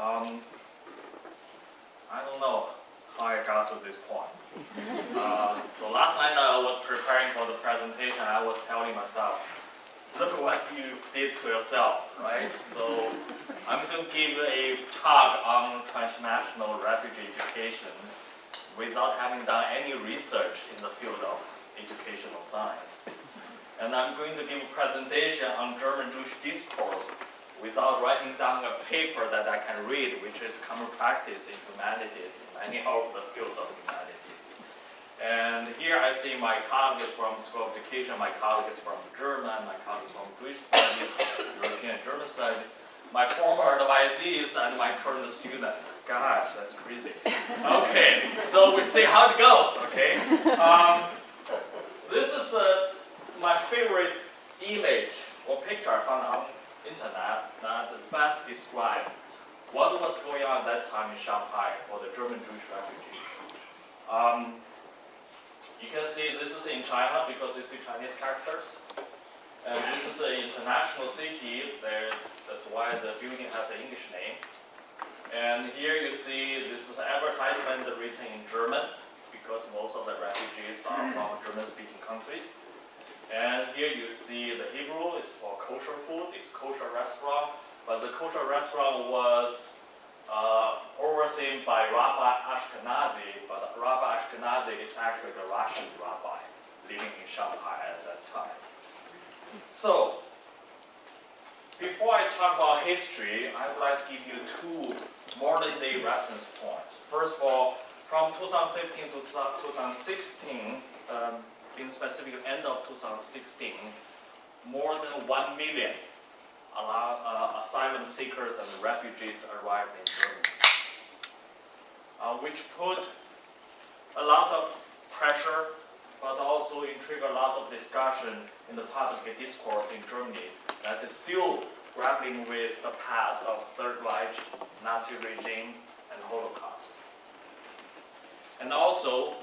I don't know how I got to this point. So last night I was preparing for the presentation. I was telling myself, look what you did to yourself, right? So I'm going to give a talk on transnational refugee education without having done any research in the field of educational science. And I'm going to give a presentation on German Jewish discourse without writing down a paper that I can read, which is common practice in humanities, in many of the fields of humanities. And here I see my colleagues from School of Education, my colleagues from German, my colleagues from Jewish Studies, European and German Studies, my former advisees, and my current students. Gosh, that's crazy. Okay, so we see how it goes, okay? This is my favorite image or picture I found on the internet that best describe what was going on at that time in Shanghai for the German Jewish refugees. You can see this is in China because it's in Chinese characters. And this is an international city. That's why the building has an English name. And here you see this is an advertisement written in German because most of the refugees are from German-speaking countries. And here you see the Hebrew is for kosher food, it's kosher restaurant. But the kosher restaurant was overseen by Rabbi Ashkenazi, but Rabbi Ashkenazi is actually the Russian rabbi living in Shanghai at that time. So, before I talk about history, I would like to give you two modern-day reference points. First of all, from 2015 to 2016, in specific end of 2016, more than 1 million asylum seekers and refugees arrived in Germany, which put a lot of pressure, but also intrigued a lot of discussion in the public discourse in Germany that is still grappling with the past of Third Reich, Nazi regime, and Holocaust. And also,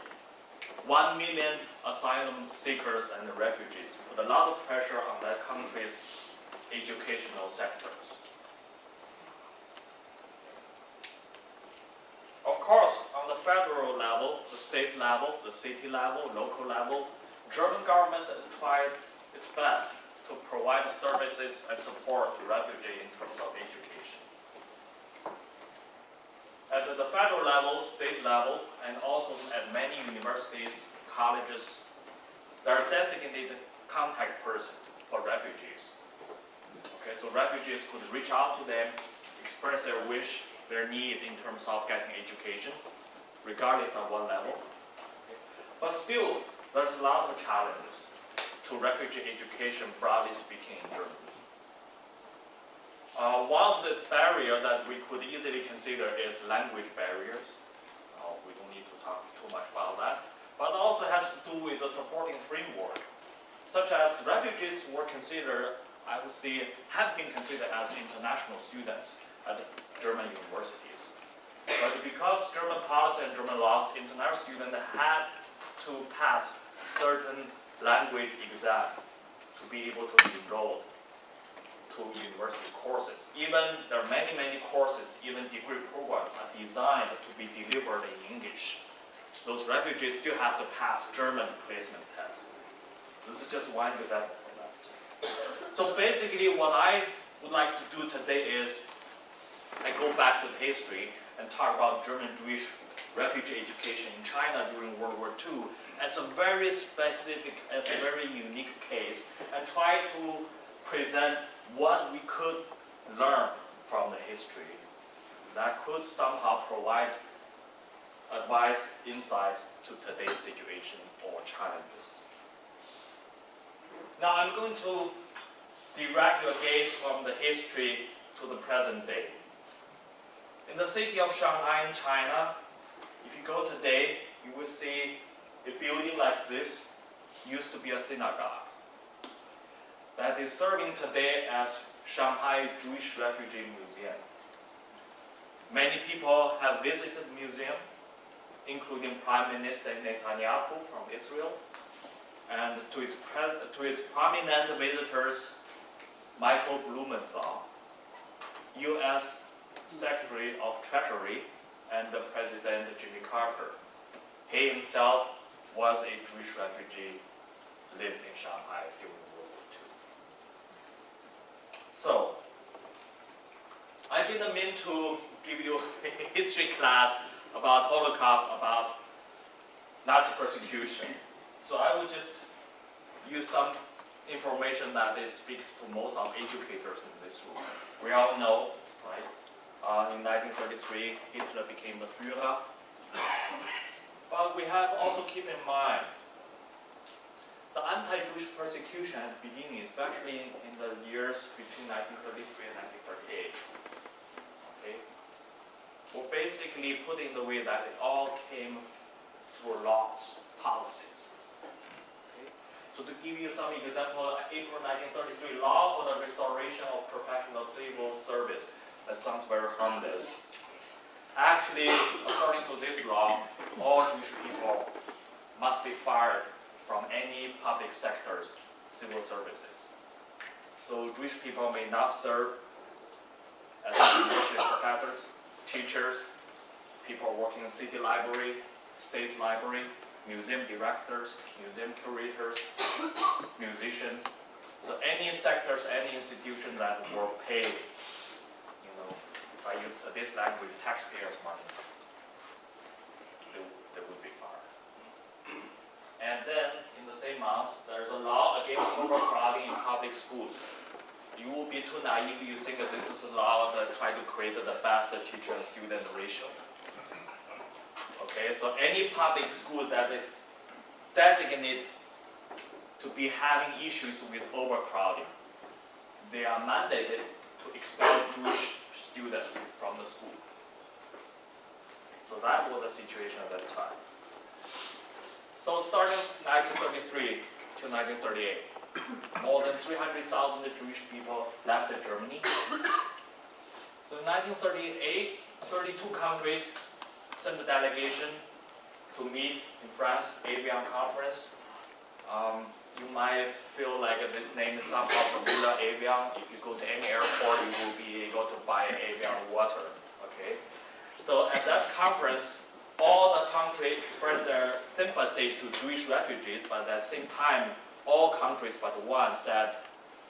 1 million asylum seekers and refugees put a lot of pressure on that country's educational sectors. Of course, on the federal level, the state level, the city level, local level, German government has tried its best to provide services and support to refugees in terms of education. At the federal level, state level, and also at many universities, colleges, there are designated contact person for refugees. Okay, so refugees could reach out to them, express their wish, their need in terms of getting education, regardless of what level. Okay. But still, there's a lot of challenges to refugee education, broadly speaking, in Germany. One of the barriers that we could easily consider is language barriers. We don't need to talk too much about that. But also has to do with the supporting framework, such as refugees were considered, I would say, have been considered as international students at German universities. But because German policy and German laws, international students had to pass certain language exam to be able to enroll to university courses. Even there are many, many courses, even degree programs are designed to be delivered in English. Those refugees still have to pass German placement tests. This is just one example for that. So basically what I would like to do today is I go back to the history and talk about German Jewish refugee education in China during World War II as a very specific, as a very unique case, and try to present what we could learn from the history that could somehow provide advice, insights to today's situation or challenges. Now I'm going to direct your gaze from the history to the present day. In the city of Shanghai in China, if you go today, you will see a building like this used to be a synagogue that is serving today as Shanghai Jewish Refugee Museum. Many people have visited the museum, including Prime Minister Netanyahu from Israel, and to its prominent visitors, Michael Blumenthal, U.S. Secretary of Treasury under President Jimmy Carter. He himself was a Jewish refugee, lived in Shanghai during World War II. So, I didn't mean to give you a history class about Holocaust, about Nazi persecution. So I will just use some information that speaks to most of educators in this room. We all know, right? In 1933, Hitler became the Führer. But we have also keep in mind the anti-Jewish persecution at the beginning, especially in the years between 1933 and 1938. Okay? Well, basically put in the way that it all came through laws, policies. So to give you some example, April 1933 law for the restoration of professional civil service. That sounds very harmless. Actually, according to this law, all Jewish people must be fired from any public sector's civil services. So Jewish people may not serve as university professors, teachers, people working in city library, state library, museum directors, museum curators, musicians. So any sectors, any institution that were paid, if I use this language, taxpayers' money, they would be fired. And then, in the same month, there's a law against overcrowding in public schools. You will be too naive if you think that this is a law that try to create the best teacher and student ratio. Okay, so any public school that is designated to be having issues with overcrowding, they are mandated to expel Jewish students from the school. So that was the situation at that time. So starting 1933 to 1938, more than 300,000 Jewish people left Germany. So in 1938, 32 countries sent a delegation to meet in France, Avian Conference. You might feel like this name is somehow familiar, Avian. If you go to any airport, you will be able to buy Avian water. Okay. So at that conference, all the countries expressed their sympathy to Jewish refugees, but at the same time, all countries but one said,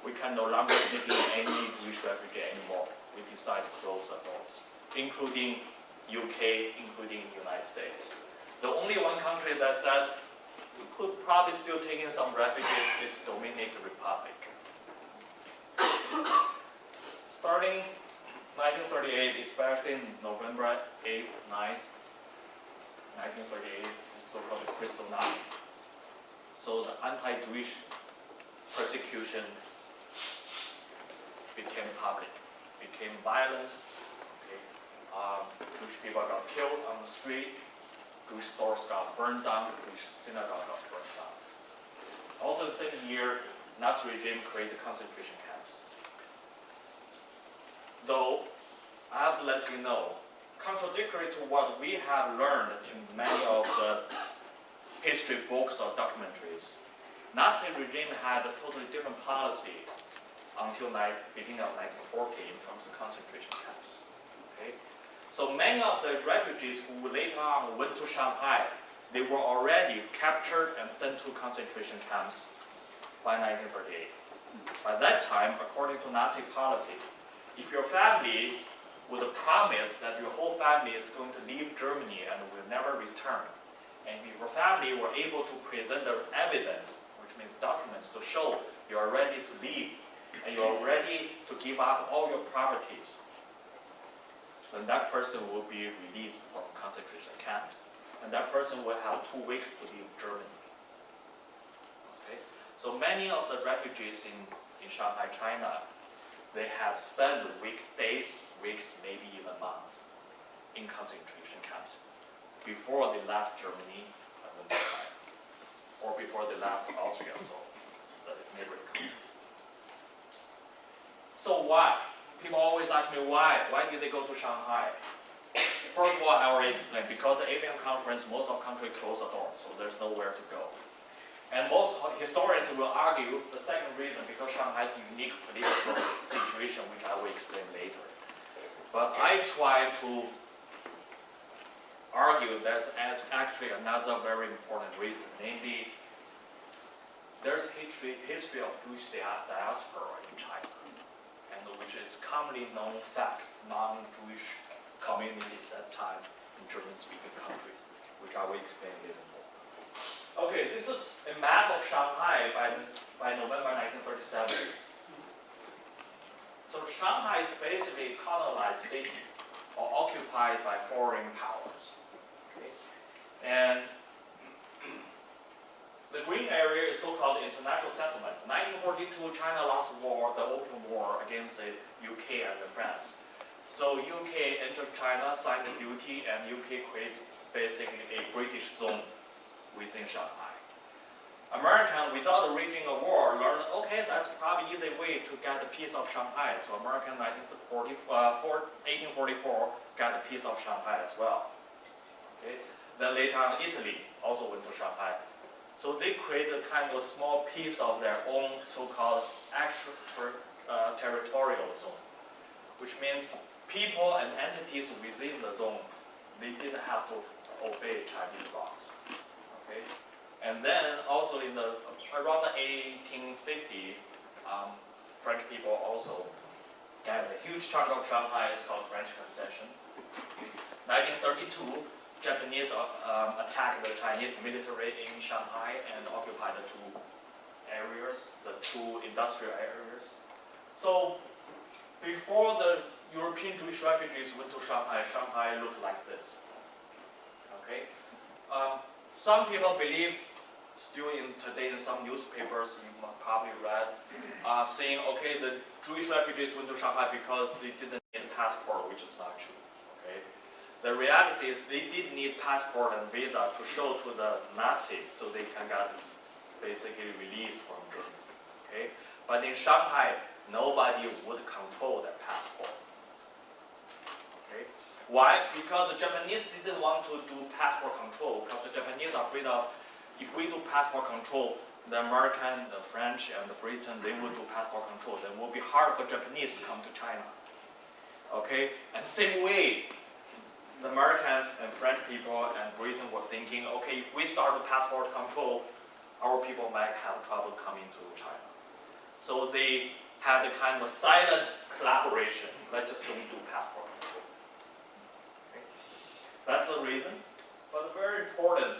we can no longer take in any Jewish refugee anymore. We decided to close the doors, including UK, including the United States. The only one country that says we could probably still take in some refugees is Dominican Republic. Starting 1938, especially November 8th, 9th, 1938, is so-called the Crystal Night. So the anti-Jewish persecution became public, became violent. Jewish people got killed on the street, Jewish stores got burned down, Jewish synagogue got burned down. Also the same year, Nazi regime created concentration camps. Though, I have to let you know, contradictory to what we have learned in many of the history books or documentaries, Nazi regime had a totally different policy until beginning of 1940 in terms of concentration camps. Okay? So many of the refugees who later on went to Shanghai, they were already captured and sent to concentration camps by 1938. By that time, according to Nazi policy, if your family would promise that your whole family is going to leave Germany and will never return, and if your family were able to present the evidence, which means documents to show you are ready to leave, and you are ready to give up all your properties, then that person will be released from concentration camp. And that person will have 2 weeks to leave Germany. Okay? So many of the refugees in Shanghai, China, they have spent days, weeks, maybe even months in concentration camps before they left Germany and went to China, or before they left Austria, so the neighboring countries. So why? People always ask me why. Why did they go to Shanghai? First of all, I already explained, because the Avian Conference, most of the country closed the doors, so there's nowhere to go. And most historians will argue the second reason, because Shanghai has a unique political situation, which I will explain later. But I try to argue there's actually another very important reason, namely, there's history of Jewish diaspora in China, and which is commonly known fact, non-Jewish communities at time in German-speaking countries, which I will explain a little more. Okay, this is a map of Shanghai by November 1937. So Shanghai is basically a colonized city or occupied by foreign powers. Okay? And the green area is so-called international settlement. 1942, China lost war, the Opium War against the UK and France. So UK entered China, signed the treaty, and UK created basically a British zone within Shanghai. American, without the raging of war, learned, okay, that's probably easy way to get a piece of Shanghai. So American 1844 got a piece of Shanghai as well. Okay? Then later on, Italy also went to Shanghai. So they created kind of a small piece of their own so-called extraterritorial zone, which means people and entities within the zone, they didn't have to obey Chinese laws. Okay? And then also in around the 1850, French people also got a huge chunk of Shanghai. It's called French concession. 1932, Japanese attacked the Chinese military in Shanghai and occupied the two areas, the two industrial areas. So before the European Jewish refugees went to Shanghai, Shanghai looked like this. Okay. Some people believe, still today in some newspapers you probably read, saying, okay, the Jewish refugees went to Shanghai because they didn't need a passport, which is not true. Okay? The reality is they did need passport and visa to show to the Nazi so they can get basically released from Germany. Okay? But in Shanghai, nobody would control that passport. Okay? Why? Because the Japanese didn't want to do passport control, because the Japanese are afraid of, if we do passport control, the American, the French, and the Britain, they will do passport control. Then it will be hard for Japanese to come to China. Okay? And same way, the Americans and French people and Britain were thinking, okay, if we start the passport control, our people might have trouble coming to China. So they had a kind of a silent collaboration. Let's just don't do passport control. Okay? That's the reason. But very important,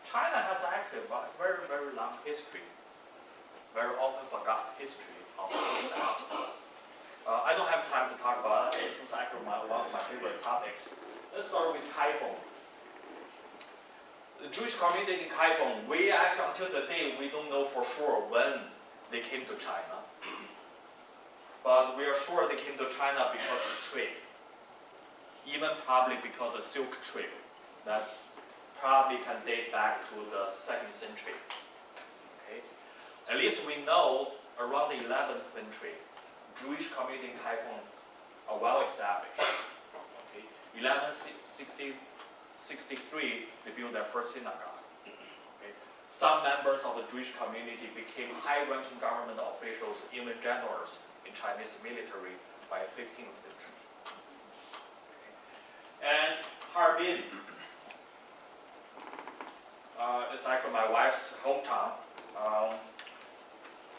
China has actually a very, very long history, very often forgotten history of diaspora. I don't have time to talk about it. This is actually one of my favorite topics. Let's start with Kaifeng. The Jewish community in Kaifeng, we actually, until today, we don't know for sure when they came to China. But we are sure they came to China because of trade. Even probably because of the Silk Trade. That probably can date back to the 2nd century. Okay? At least we know around the 11th century, Jewish community in Kaifeng are well established. Okay? 1163, they built their first synagogue. Okay? Some members of the Jewish community became high-ranking government officials, even generals in Chinese military by 15th century. Okay? And Harbin, it's actually my wife's hometown.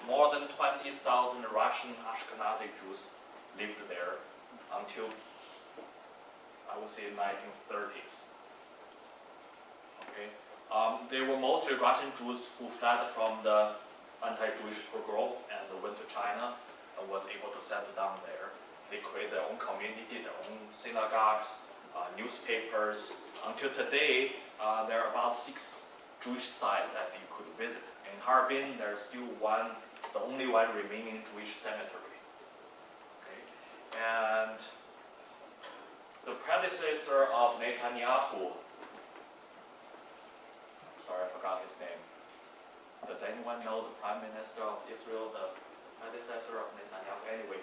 More than 20,000 Russian Ashkenazi Jews lived there until, I would say, 1930s. Okay, they were mostly Russian Jews who fled from the anti-Jewish pogrom and went to China and was able to settle down there. They created their own community, their own synagogues, newspapers. Until today, there are about 6 Jewish sites that you could visit. In Harbin, there's still the only one remaining Jewish cemetery. Okay? And the predecessor of Netanyahu, sorry, I forgot his name. Does anyone know the Prime Minister of Israel, the predecessor of Netanyahu? Anyway,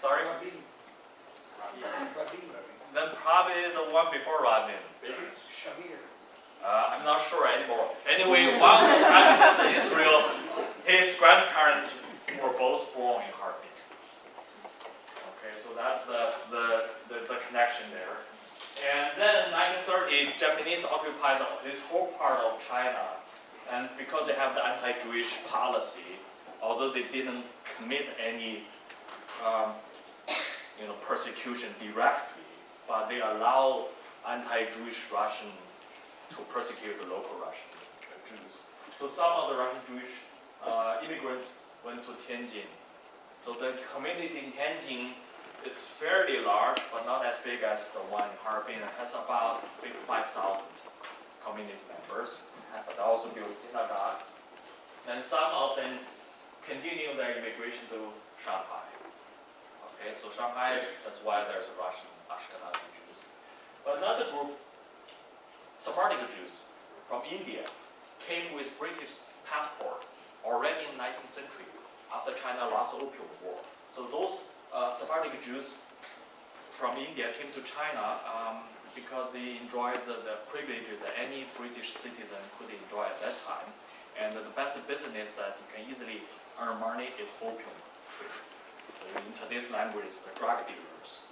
sorry? Rabin. Then probably the one before Rabin. Shamir. I'm not sure anymore. Anyway, one of the prime ministers in Israel, his grandparents were both born in Harbin. that's the connection there. And then 1930, Japanese occupied this whole part of China, and because they have the anti-Jewish policy, although they didn't commit any persecution directly, but they allow anti-Jewish Russian to persecute the local Russian Jews. So some of the Russian Jewish immigrants went to Tianjin. So the community in Tianjin is fairly large, but not as big as the one in Harbin. It has about 5,000 community members, but also built synagogue. And some of them continue their immigration to Shanghai. Okay, so Shanghai, that's why there's Russian Ashkenazi Jews. But another group, Sephardic Jews from India, came with British passport already in the 19th century after China lost the Opium War. So those Sephardic Jews from India came to China because they enjoyed the privileges that any British citizen could enjoy at that time. And the best business that you can easily earn money is opium trade. So in today's language, the drug dealers.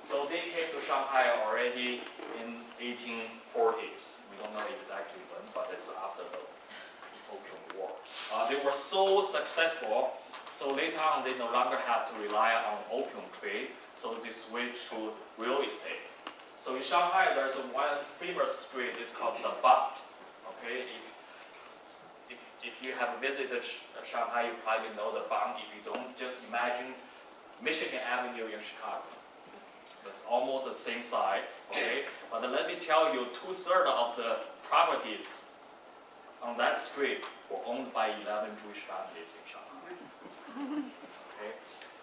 So they came to Shanghai already in 1840s. We don't know exactly when, but it's after the Opium War. They were so successful, so later on they no longer have to rely on opium trade, so they switched to real estate. So in Shanghai, there's one famous street, it's called the Bund. Okay, if you have visited Shanghai, you probably know the Bund. If you don't, just imagine Michigan Avenue in Chicago. It's almost the same size, okay? But let me tell you, 2/3 of the properties on that street were owned by 11 Jewish families in Shanghai. Okay?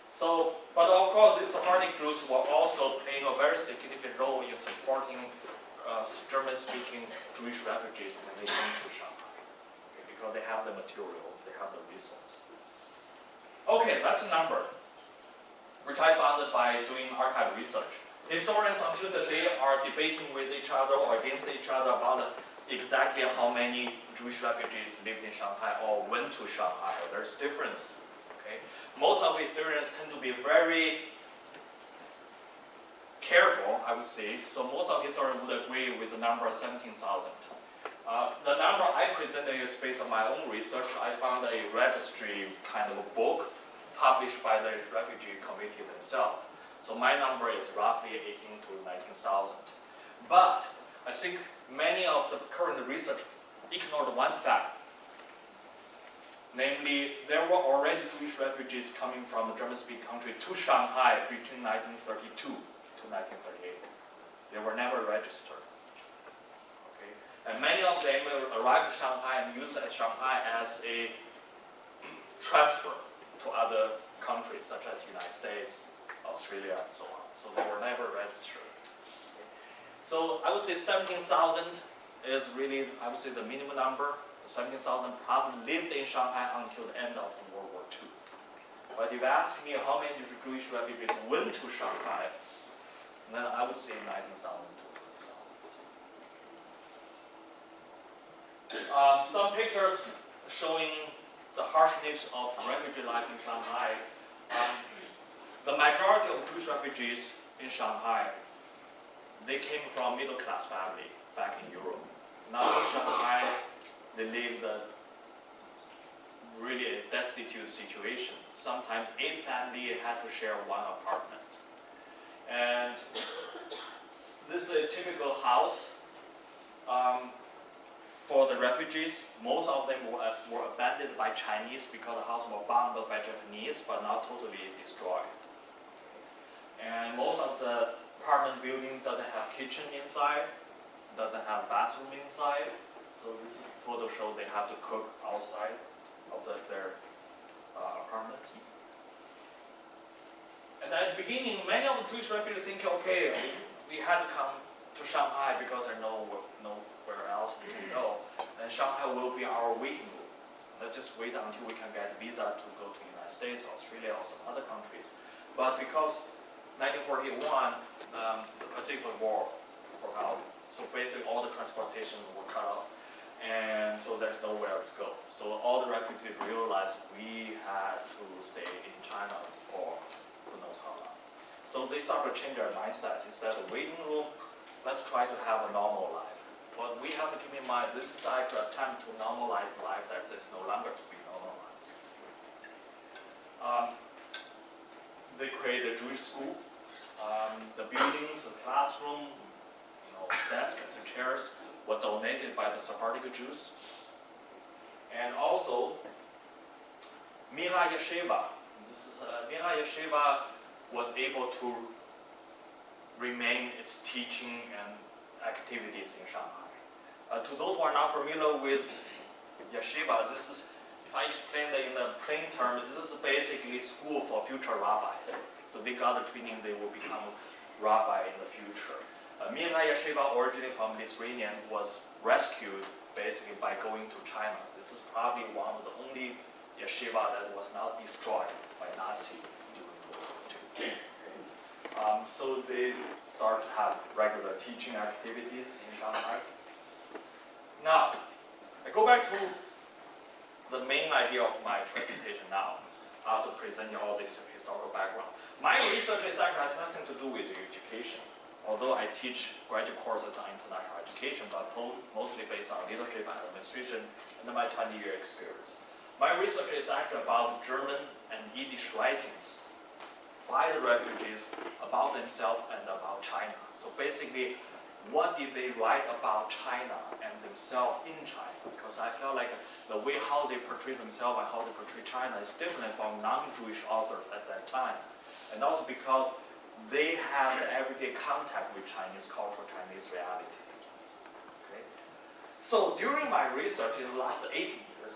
So, but of course, the Sephardic Jews were also playing a very significant role in supporting German-speaking Jewish refugees when they came to Shanghai. Okay? Because they have the material, they have the resource. Okay, that's a number, which I found by doing archive research. Historians until today are debating with each other or against each other about exactly how many Jewish refugees lived in Shanghai or went to Shanghai. There's difference. Okay? Most of the historians tend to be very careful, I would say. So most of the historians would agree with the number 17,000. The number I presented is based on my own research. I found a registry kind of a book published by the refugee committee themselves. So my number is roughly 18 to 19,000. But I think many of the current research ignored one fact. Namely, there were already Jewish refugees coming from a German-speaking country to Shanghai between 1932 to 1938. They were never registered. Okay? And many of them arrived in Shanghai and used Shanghai as a transfer to other countries such as the United States, Australia, and so on. So they were never registered. Okay. So I would say 17,000 is really, I would say, the minimum number. 17,000 probably lived in Shanghai until the end of World War II. But if you ask me how many Jewish refugees went to Shanghai, then I would say 19,000 to 20,000. Some pictures showing the harshness of refugee life in Shanghai. The majority of Jewish refugees in Shanghai, they came from middle-class family back in Europe. Now in Shanghai, they live really a destitute situation. Sometimes 8 families had to share one apartment. And this is a typical house for the refugees. Most of them were abandoned by Chinese because the house was bombed by Japanese, but not totally destroyed. And most of the apartment building doesn't have kitchen inside, doesn't have bathroom inside. So this photo shows they have to cook outside of their apartment. And at the beginning, many of the Jewish refugees think, okay, we had to come to Shanghai because there's nowhere else we can go. And Shanghai will be our waiting room. Let's just wait until we can get a visa to go to the United States, Australia, or some other countries. But because 1941, the Pacific War broke out, so basically all the transportation were cut off, and so there's nowhere to go. So all the refugees realized we had to stay in China for who knows how long. So they start to change their mindset. Instead of waiting room, let's try to have a normal life. But we have to keep in mind, this is actually an attempt to normalize life that is no longer to be normalized. They created a Jewish school. The buildings, the classroom, desks and chairs were donated by the Sephardic Jews. And also, Weija Yeshiva. Weija Yeshiva was able to remain its teaching and activities in Shanghai. To those who are not familiar with yeshiva, this is, if I explain that in a plain term, this is basically school for future rabbis. So they got the training, they will become rabbi in the future. Weija Yeshiva, originally from Lithuania, was rescued basically by going to China. This is probably one of the only yeshiva that was not destroyed by Nazi during World War II. So they start to have regular teaching activities in Shanghai. Now, I go back to the main idea of my presentation now, after presenting all this historical background. My research actually has nothing to do with education, although I teach graduate courses on international education, but mostly based on leadership and administration and my 20-year experience. My research is actually about German and Yiddish writings by the refugees about themselves and about China. So basically, what did they write about China and themselves in China? Because I feel like the way how they portray themselves and how they portray China is different from non-Jewish authors at that time. And also because they have everyday contact with Chinese culture, Chinese reality. Okay? So during my research in the last 8 years,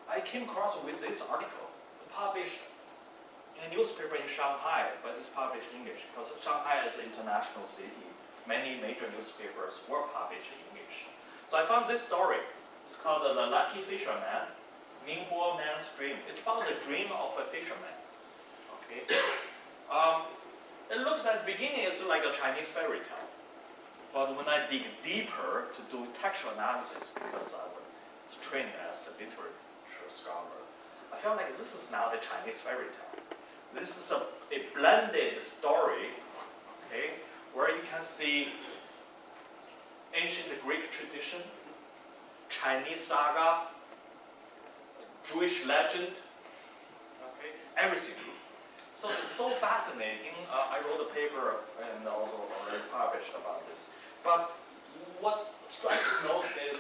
I came across with this article published in a newspaper in Shanghai, but it's published in English because Shanghai is an international city. Many major newspapers were published in English. So I found this story. It's called The Lucky Fisherman, Ningbo Man's Dream. It's about the dream of a fisherman. Okay. It looks at the beginning it's like a Chinese fairy tale. But when I dig deeper to do textual analysis, because I was trained as a literature scholar, I felt like this is not a Chinese fairy tale. This is a blended story, okay, where you can see ancient Greek tradition, Chinese saga, Jewish legend, okay, everything. So it's so fascinating. I wrote a paper and also already published about this. But what strikes me most is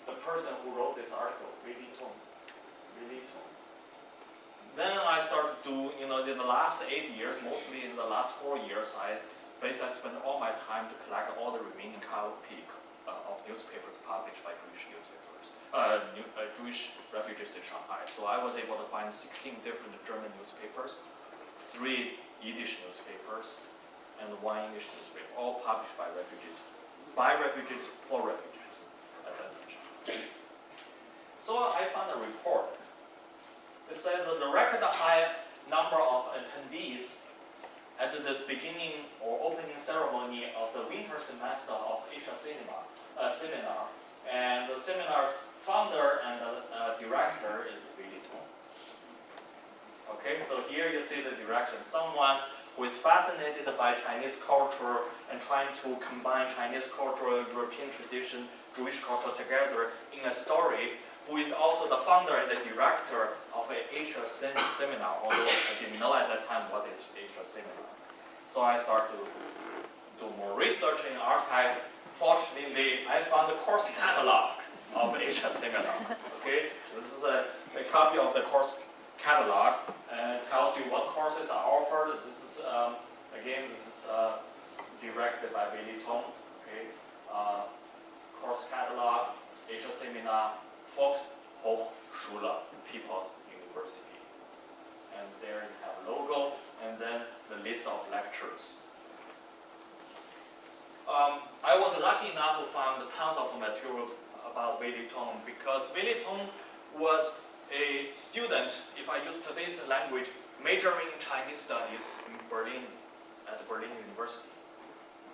the person who wrote this article, Weija Li. Then I started to, in the last 8 years, mostly in the last 4 years, I spent all my time to collect all the remaining copy of newspapers published by Jewish newspapers, Jewish refugees in Shanghai. So I was able to find 16 different German newspapers, 3 Yiddish newspapers, and 1 English newspaper, all published by refugees for refugees, as I mentioned. So I found a report. It said that the record high number of attendees at the beginning or opening ceremony of the winter semester of Asia seminar, and the seminar's founder and director is Weija Li. Okay, so here you see the direction. Someone who is fascinated by Chinese culture and trying to combine Chinese culture, European tradition, Jewish culture together in a story, who is also the founder and the director of an Asia seminar, although I didn't know at that time what is Asia seminar. So I started to do more research in the archive. Fortunately, I found the course catalog of Asia seminar. Okay, this is a copy of the course catalog, and it tells you what courses are offered. This is again, this is directed by Weija Li. Okay, course catalog, Asia seminar, Volkshochschule, People's University. And there you have a logo, and then the list of lectures. I was lucky enough to find tons of material about Weija Li because Weija Li was a student, if I use today's language, majoring in Chinese studies in Berlin, at Berlin University.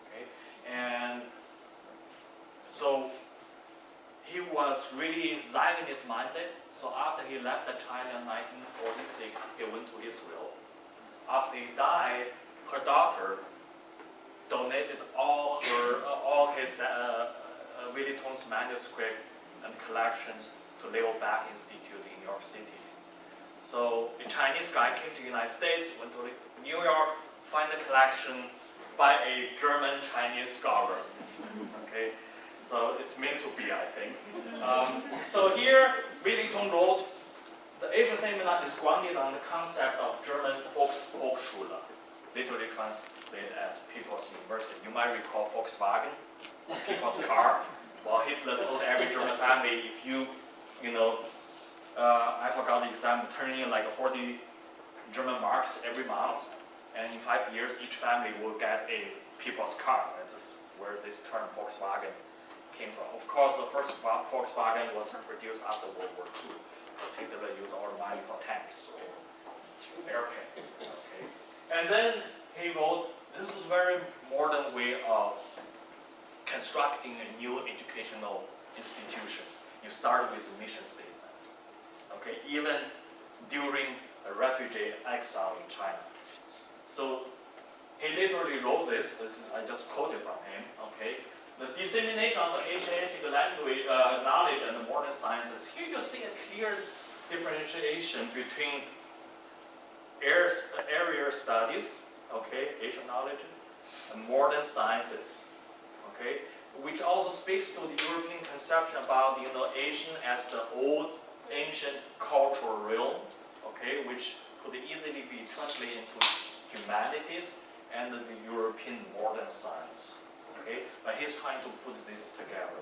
Okay? And so he was really Zionist minded. So after he left China in 1946, he went to Israel after he died, her daughter donated all his Willie Tong's manuscript and collections to Leo Back Institute in New York City. So a Chinese guy came to the United States, went to New York, find the collection by a German Chinese scholar. Okay, so it's meant to be, I think. So here, Willie Tong wrote, the Asian seminar is grounded on the concept of German Volkshochschule, literally translated as People's University. You might recall Volkswagen, people's car. Well, Hitler told every German family, if you I forgot the example, turn in like 40 German marks every month, and in 5 years, each family will get a people's car. That's where this term Volkswagen came from. Of course, the first Volkswagen was produced after World War II, because Hitler used all the money for tanks or airplanes. Okay. And then he wrote, this is a very modern way of constructing a new educational institution. You start with a mission statement. Okay, even during a refugee exile in China. So he literally wrote this I just quoted from him. Okay, the dissemination of Asiatic language, knowledge and the modern sciences. Here you see a clear differentiation between area studies, okay, Asian knowledge, and modern sciences, okay, which also speaks to the European conception about Asian as the old ancient cultural realm, okay, which could easily be translated into humanities and the European modern science, okay. But he's trying to put this together,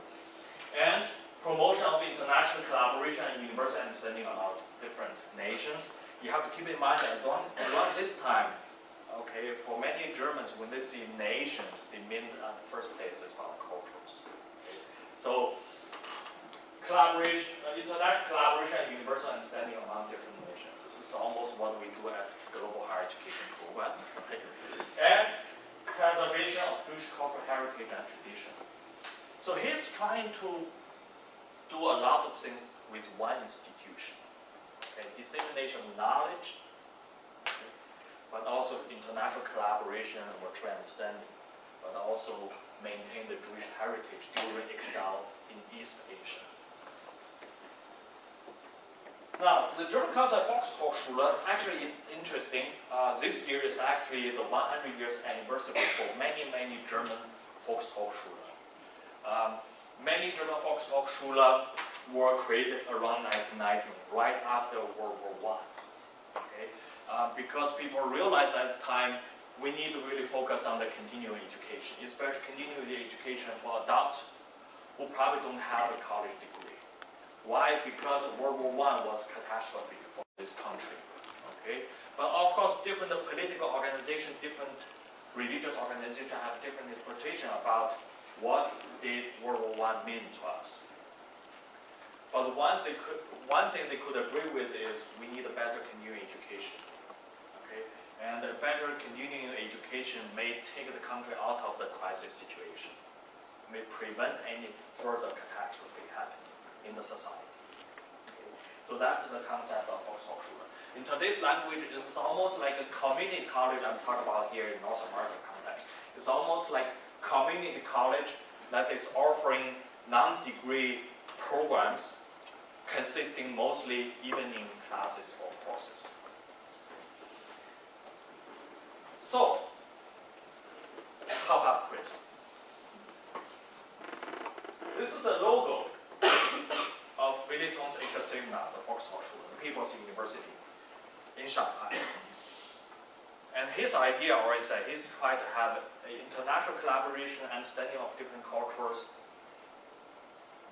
and promotion of international collaboration and universal understanding about different nations. You have to keep in mind that around this time, okay, for many Germans, when they see nations, they mean at the first place is about cultures. Okay. So collaboration, international collaboration and universal understanding among different nations. This is almost what we do at Global Higher Education Program. Right? And preservation of Jewish cultural heritage and tradition. So he's trying to do a lot of things with one institution. Okay? Dissemination of knowledge, okay? But also international collaboration and mutual understanding, but also maintain the Jewish heritage during exile in East Asia. Now, the German concept Volkshochschule, actually interesting. This year is actually the 100 years anniversary for many German Volkshochschule. Many German Volkshochschule were created around 1919, right after World War I. Okay? Because people realized at the time we need to really focus on the continuing education, especially continuing education for adults who probably don't have a college degree. Why? Because World War I was a catastrophe for this country. Okay? But of course, different political organizations, different religious organizations have different interpretation about what did World War I mean to us. But one thing they could agree with is we need a better continuing education. Okay? And a better continuing education may take the country out of the crisis situation, may prevent any further catastrophe happening in the society. Okay. So that's the concept of Volkshochschule. In today's language, it's almost like a community college I'm talking about here in North American context. It's almost like community college that is offering non-degree programs consisting mostly evening classes or courses. So, pop-up quiz. This is the logo of Willie Tong's Asia Seminar, the Volkshochschule, the People's University in Shanghai. And his idea, or I say, he's trying to have an international collaboration, understanding of different cultures.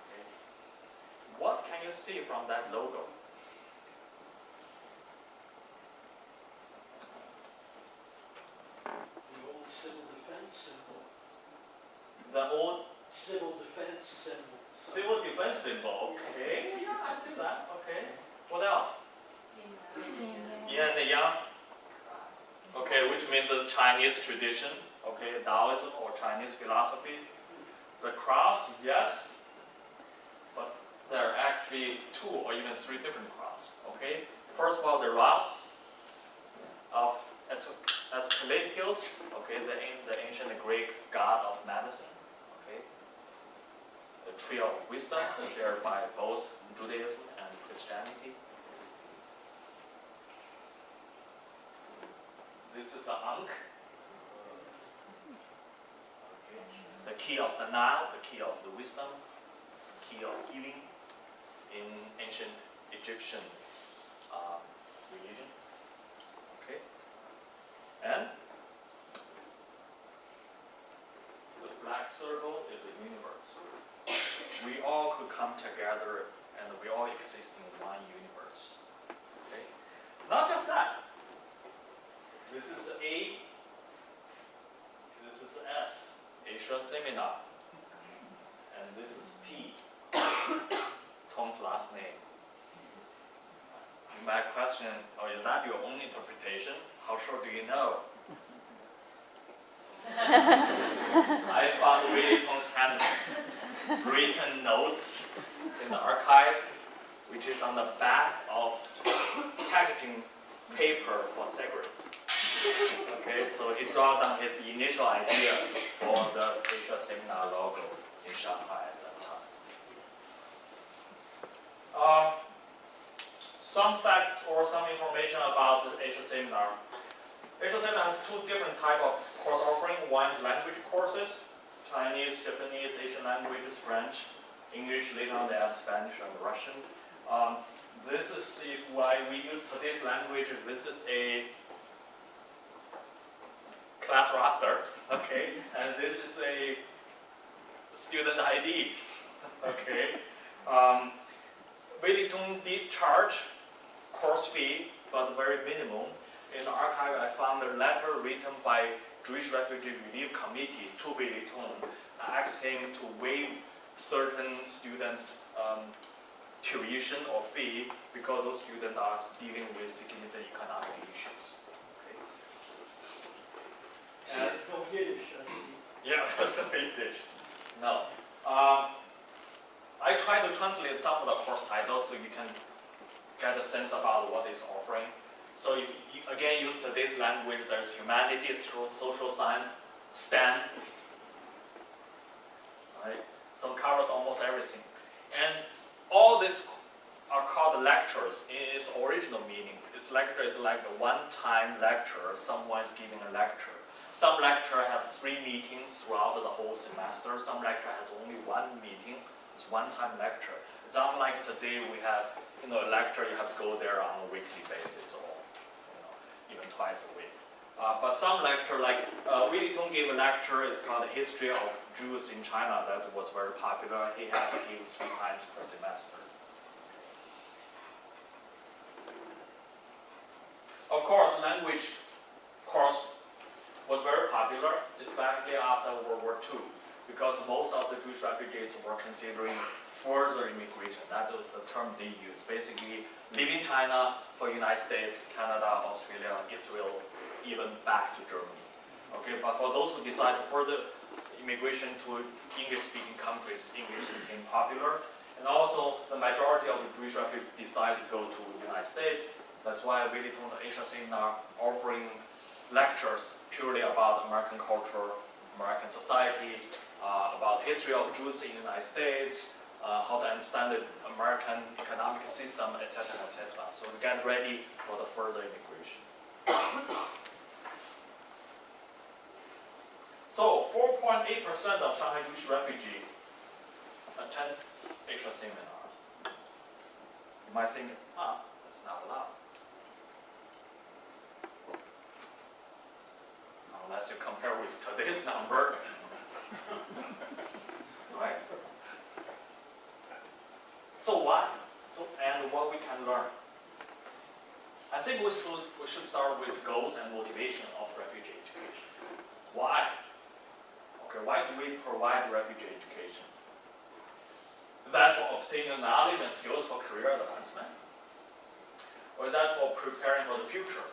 Okay. What can you see from that logo? The old civil defense symbol. The old Civil defense symbol. civil defense symbol. Okay, yeah, I see that. Okay. What else? Yin and yang. Okay, which means the Chinese tradition. Okay, Taoism or Chinese philosophy. The cross, yes, but there are actually 2 or even 3 different crosses. Okay, first of all, the rod of Asclepius, okay, the ancient Greek god of medicine, okay, the tree of wisdom shared by both Judaism and Christianity. This is the Ankh, okay. The key of the Nile, the key of the wisdom, key of healing in ancient Egyptian religion. Okay, and the black circle is the universe. We all could come together and we all exist in one universe. Okay, not just that. This is A. This is S. Asia Seminar. And this is T. Tong's last name. You might question, oh, is that your own interpretation? How sure do you know? I found Weija Li's handwritten notes in the archive, which is on the back of packaging paper for cigarettes. Okay, so he dropped down his initial idea for the Asia Seminar logo in Shanghai at that time. Some facts or some information about the Asia Seminar. Asia Seminar has two different types of course offering. One is language courses, Chinese, Japanese, Asian languages, French, English, later on they add Spanish and Russian. This is, if we use today's language, this is a class roster, okay, and this is a student ID, okay. Weija Li did charge course fee, but very minimum. In the archive, I found a letter written by Jewish Refugee Relief Committee to Weija Li, asking him to waive certain students' tuition or fee because those students are dealing with significant economic issues. And No Yiddish, I see. yeah, that's the Yiddish. No. I tried to translate some of the course titles so you can get a sense about what it's offering. So if you again use today's language, there's humanities, social science, STEM. Right? So it covers almost everything. And all these are called lectures in its original meaning. This lecture is like a one-time lecture, someone's giving a lecture. Some lecture has 3 meetings throughout the whole semester. Some lecture has only 1 meeting. It's one-time lecture. It's unlike today we have, a lecture you have to go there on a weekly basis or, even twice a week. But some lecture, like Weija Li gave a lecture, it's called the History of Jews in China, that was very popular. He had to give 3 times per semester. Of course, language course was very popular, especially after World War II, because most of the Jewish refugees were considering further immigration. That was the term they used. Basically, leaving China for United States, Canada, Australia, Israel, even back to Germany. Okay, but for those who decide to further immigration to English-speaking countries, English became popular. And also, the majority of the Jewish refugees decide to go to the United States. That's why Weija Li the Asia Seminar offering lectures purely about American culture, American society, about history of Jews in the United States, how to understand the American economic system, etc., etc. So to get ready for the further immigration. So 4.8% of Shanghai Jewish refugees attend Asia Seminar. You might think, that's not a lot. Unless you compare with today's number. Right? So why? And what we can learn? I think we should start with goals and motivation of refugee education. Why? Okay, why do we provide refugee education? Is that for obtaining knowledge and skills for career advancement? Or is that for preparing for the future?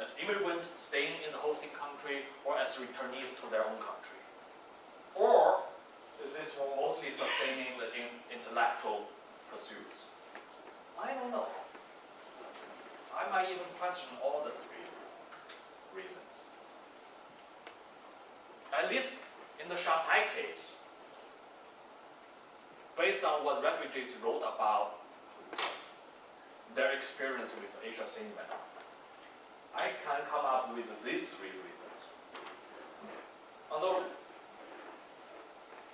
As immigrants staying in the hosting country or as returnees to their own country? Or is this for mostly sustaining the intellectual pursuits? I don't know. I might even question all the 3 reasons. at least in the Shanghai case, based on what refugees wrote about their experience with Asia cinema, I can come up with these three reasons. Although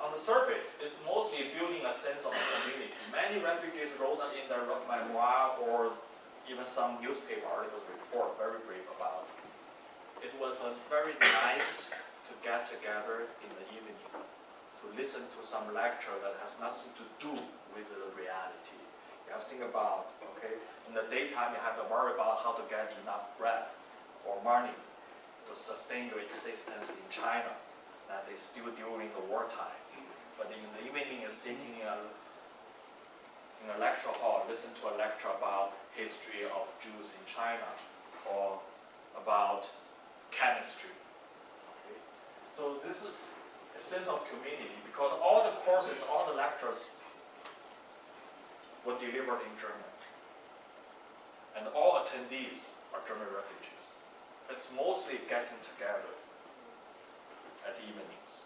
on the surface, it's mostly building a sense of community. Many refugees wrote in their memoir or even some newspaper articles report very brief about it. It was very nice to get together in the evening to listen to some lecture that has nothing to do with the reality. You have to think about, okay, in the daytime you have to worry about how to get enough bread or money to sustain your existence in China. That is still during the wartime. But in the evening you're sitting in a lecture hall, listen to a lecture about history of Jews in China or about chemistry. Okay? So this is a sense of community because all the courses, all the lectures were delivered in German. And all attendees are German refugees. It's mostly getting together at the evenings.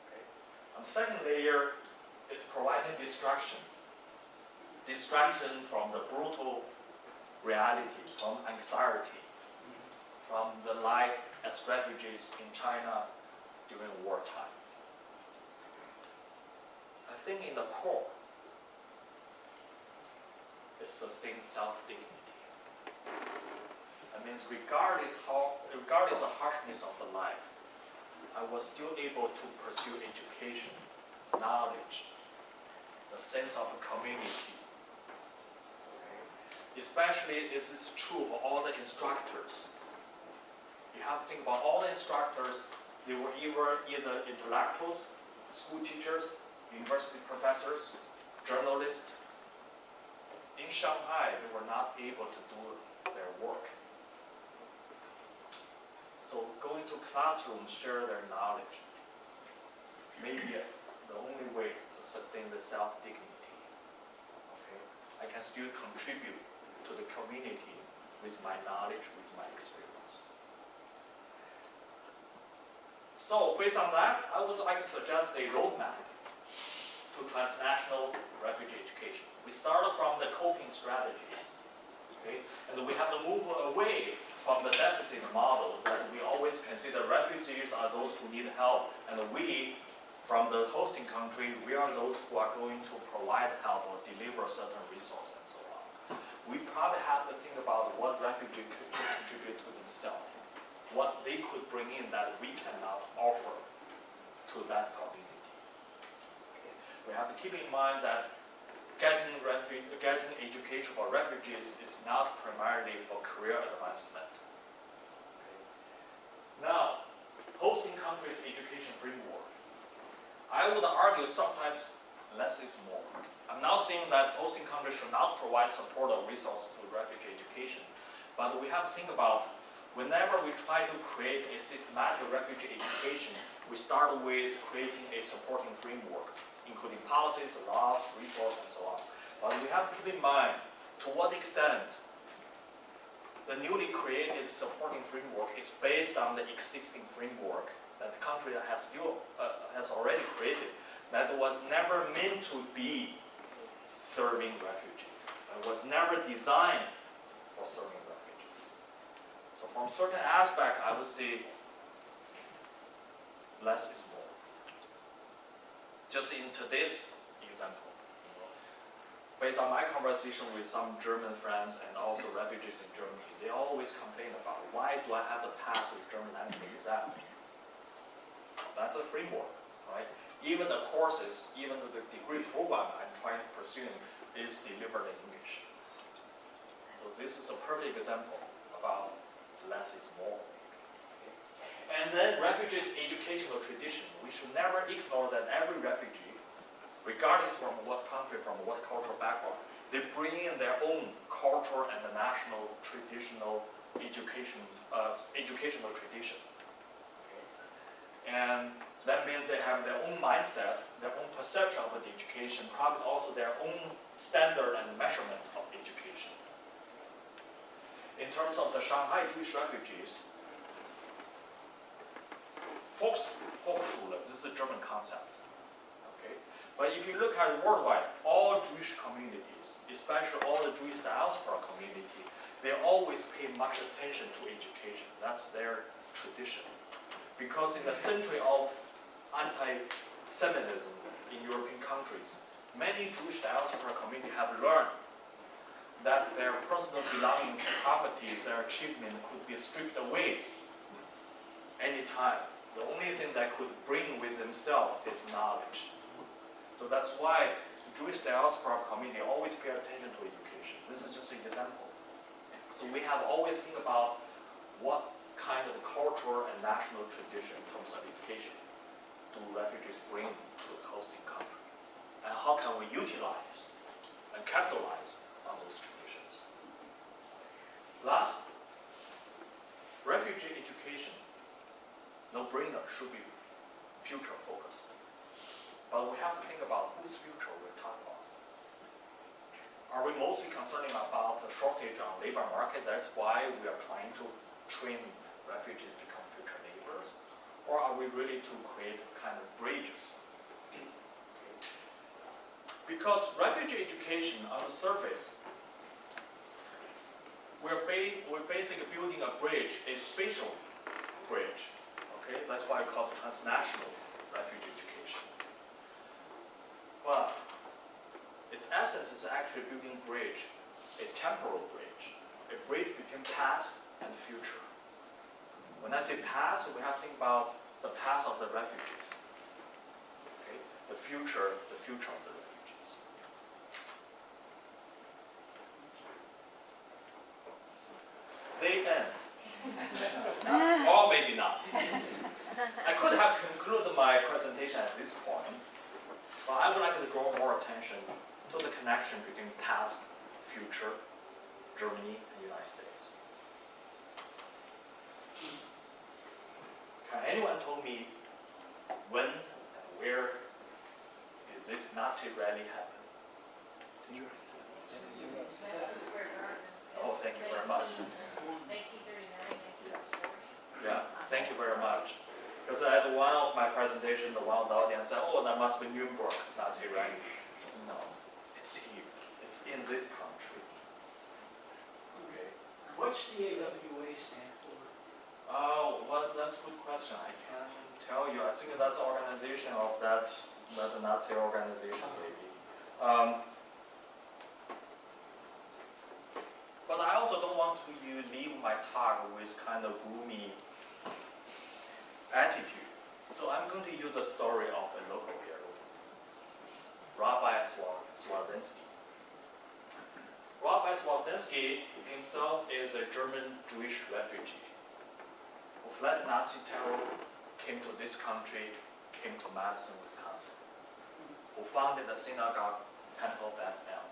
Okay? And the second layer is providing distraction. Distraction from the brutal reality, from anxiety, from the life as refugees in China during wartime. I think in the core, it sustains self-dignity. That means regardless the harshness of the life, I was still able to pursue education, knowledge, the sense of a community. Okay? Especially this is true for all the instructors. You have to think about all the instructors. They were either intellectuals, school teachers, university professors, journalists. In Shanghai, they were not able to do their work. So going to classrooms, share their knowledge, may be the only way to sustain the self-dignity. Okay? I can still contribute to the community with my knowledge, with my experience. So based on that, I would like to suggest a roadmap to transnational refugee education. We started from the coping strategies, okay? And we have to move away from the deficit model that we always consider refugees are those who need help, and we, from the hosting country, we are those who are going to provide help or deliver certain resources and so on. We probably have to think about what refugees could contribute to themselves, what they could bring in that we cannot offer to that community. Okay. We have to keep in mind that getting education for refugees is not primarily for career advancement. Okay. Now, hosting countries' education framework. I would argue sometimes less is more. I'm not saying that hosting countries should not provide support or resources to refugee education, but we have to think about whenever we try to create a systematic refugee education, we start with creating a supporting framework, including policies, laws, resources, and so on. But we have to keep in mind to what extent the newly created supporting framework is based on the existing framework that the country has already created, that was never meant to be serving refugees. It was never designed for serving refugees. So from certain aspect, I would say less is more. Just in today's example, based on my conversation with some German friends and also refugees in Germany, they always complain about why do I have to pass the German language exam? That's a framework, right? Even the courses, even the degree program I'm trying to pursue is delivered in English. So this is a perfect example about less is more. Okay. And then refugees' educational tradition. We should never ignore that every refugee, regardless from what country, from what cultural background, they bring in their own cultural and the national traditional educational tradition. Okay. And that means they have their own mindset, their own perception of the education, probably also their own standard and measurement of education. In terms of the Shanghai Jewish refugees, Volkshochschule, this is a German concept. Okay? But if you look at worldwide, all Jewish communities, especially all the Jewish diaspora community, they always pay much attention to education. That's their tradition. Because in the century of anti-Semitism in European countries, many Jewish diaspora community have learned that their personal belongings, properties, their achievement could be stripped away anytime. The only thing they could bring with themselves is knowledge. So that's why Jewish diaspora community always pay attention to education. This is just an example. So we have always think about what kind of cultural and national tradition in terms of education do refugees bring to the hosting country? And how can we utilize and capitalize on those traditions? Last, refugee education, no-brainer, should be future focused. But we have to think about whose future we're talking about. Are we mostly concerning about the shortage on labor market? That's why we are trying to train refugees to become future neighbors? Or are we really to create kind of bridges? Okay. Because refugee education on the surface, we're basically building a bridge, a spatial bridge. Okay, that's why we call it transnational refugee education. But its essence is actually building a bridge, a temporal bridge, a bridge between past and future. When I say past, we have to think about the past of the refugees. Okay, the future of the refugees. They end. Or maybe not. I could have concluded my presentation at this point, but I would like to draw more attention to the connection between past, future, Germany, and the United States. Can anyone tell me when and where did this Nazi rally happen? Oh, thank you very much. 1939, Yes. Yeah, thank you very much. Because at one of my presentations, the one of the audience said, oh, that must be Nuremberg Nazi rally. I said, no, it's here. It's in this country. Okay. What's the AWA stand for? Oh, well, that's a good question. I can't tell you. I think that's organization of that Nazi organization, maybe. But I also don't want to leave my talk with kind of gloomy attitude. So I'm going to use a story of a local hero, Rabbi Swarzynski. Rabbi Swarzynski himself is a German Jewish refugee who fled Nazi terror, came to this country, came to Madison, Wisconsin, who founded the synagogue Temple Bethel.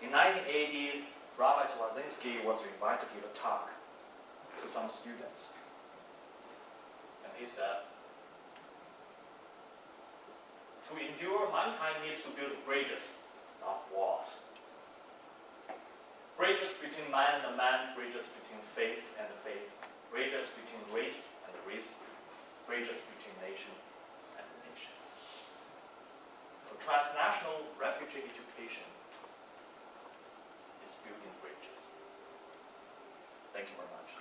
In 1980, Rabbi Swarzynski was invited to give a talk to some students. And he said, to endure, mankind needs to build bridges, not walls. Bridges between man and man, bridges between faith and faith, bridges between race and race, bridges between nation and nation. So transnational refugee education is building bridges. Thank you very much.